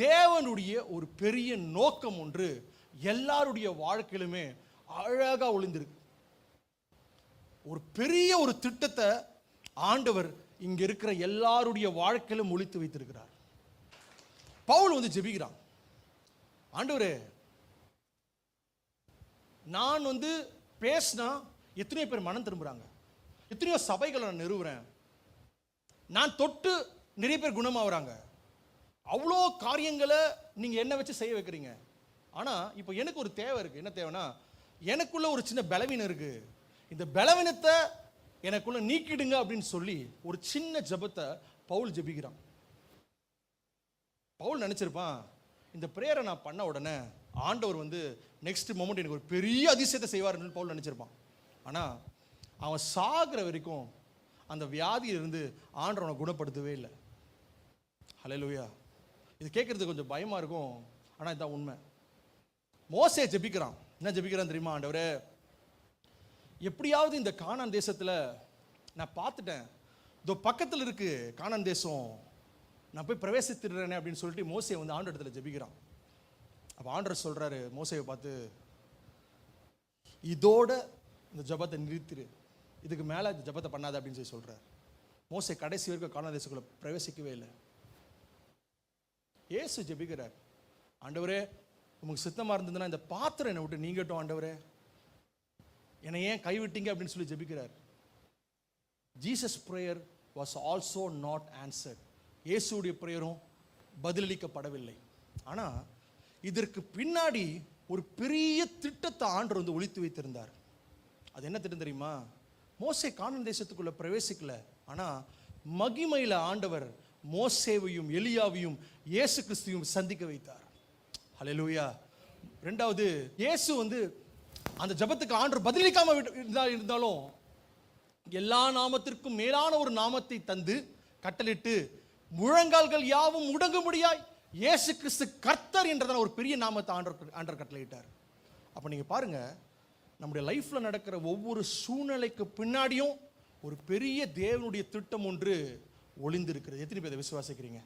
தேவனுடைய ஒரு பெரிய நோக்கம் ஒன்று எல்லாருடைய வாழ்க்கையிலுமே அழகா ஒளிந்திருக்கு. ஒரு பெரிய ஒரு திட்டத்தை ஆண்டவர் இங்க இருக்கிற எல்லாருடைய வாழ்க்கையிலும் ஒளித்து வைத்திருக்கிறார். பவுல் ஜெபிக்கிறான், ஆண்டவரே, நான் பேசினா எத்தனையோ பேர் மனம் திரும்புறாங்க, எத்தனையோ சபைகளை நான் நிறுவுறேன், நான் தொட்டு நிறைய பேர் குணமாகறாங்க, அவ்வளோ காரியங்களை நீங்க என்ன வச்சு செய்ய வைக்கிறீங்க. ஆனா இப்போ எனக்கு ஒரு தேவை இருக்கு. என்ன தேவைன்னா, எனக்குள்ள ஒரு சின்ன பலவீனம் இருக்கு, இந்த பலவீனத்தை எனக்குள்ள நீக்கிடுங்க அப்படின்னு சொல்லி ஒரு சின்ன ஜெபத்தை பவுல் ஜெபிக்கிறான். பவுல் நினைச்சிருப்பான், இந்த பிரேயரை நான் பண்ண உடனே ஆண்டவர் நெக்ஸ்ட் மொமெண்ட் எனக்கு ஒரு பெரிய அதிசயத்தை செய்வார்னு பவுல் நினைச்சிருப்பான். ஆனா அவன் சாகிற வரைக்கும் அந்த வியாதியிலிருந்து ஆண்டவர் அவனை குணப்படுத்தவே இல்லை. ஹல்லேலூயா. இது கேட்கறது கொஞ்சம் பயமா இருக்கும், ஆனா இதுதான் உண்மை. மோசே ஜெபிக்கிறான். என்ன ஜெபிக்கிறான் தெரியுமா? ஆண்டவரே, எப்படியாவது இந்த கானான் தேசத்துல நான் பார்த்துட்டேன், இதோ பக்கத்தில் இருக்கு கானான் தேசம், நான் போய் பிரவேசித்துறேனே அப்படின்னு சொல்லிட்டு மோசே ஆண்டவர் இடத்துல ஜெபிக்கிறான். அப்ப ஆண்டவர் சொல்றாரு மோசேவை பார்த்து, இதோட இந்த ஜெபத்தை நிறுத்திரு, இதுக்கு மேல இந்த ஜெபத்தை பண்ணாத அப்படின்னு சொல்லி சொல்றாரு. மோசே கடைசி வரைக்கும் கானான் தேசத்துக்குள்ள பிரவேசிக்கவே இல்லை. இயேசு ஜெபிக்கிறார், ஆண்டவரே, உங்களுக்கு சித்தமா இருந்ததுன்னா இந்த பாத்திரம் என்னை விட்டு நீங்கட்டும், ஆண்டவரே, என்னை ஏன் கைவிட்டீங்க அப்படின்னு சொல்லி ஜெபிக்கிறார். Jesus prayer was also not answered. இயேசுடைய பிரேயரும் பதிலளிக்கப்படவில்லை. ஆனா இதற்கு பின்னாடி ஒரு பெரிய திட்டத்தை ஆண்டவர் ஒளித்து வைத்திருந்தார். அது என்ன திட்டம் தெரியுமா? மோசே கானான் தேசத்துக்குள்ள பிரவேசிக்கல, ஆனா மகிமையில ஆண்டவர் மோசேவையும் எலியாவையும் இயேசு கிறிஸ்துவையும் சந்திக்க வைத்தார். ஹல்லேலூயா. ரெண்டாவது, இயேசு அந்த ஜெபத்துக்கு ஆண்டவர் பதிலளிக்காம இருந்தாலும் எல்லா நாமத்திற்கும் மேலான ஒரு நாமத்தை தந்து கட்டளிட்டு முழங்கால்கள் யாவும் முடங்கும்படியாய் இயேசு கிறிஸ்து கர்த்தர் என்றதான ஒரு பெரிய நாமத்தை ஆண்டவர் கட்டளையிட்டார். அப்ப நீங்க பாருங்க, நம்முடைய லைஃப்ல நடக்கிற ஒவ்வொரு சூழ்நிலைக்கு பின்னாடியும் ஒரு பெரிய தேவனுடைய திட்டம் ஒன்று ஒளிந்திருக்கிறது. எத்தனை பேரை விசுவாசிக்கிறீங்க?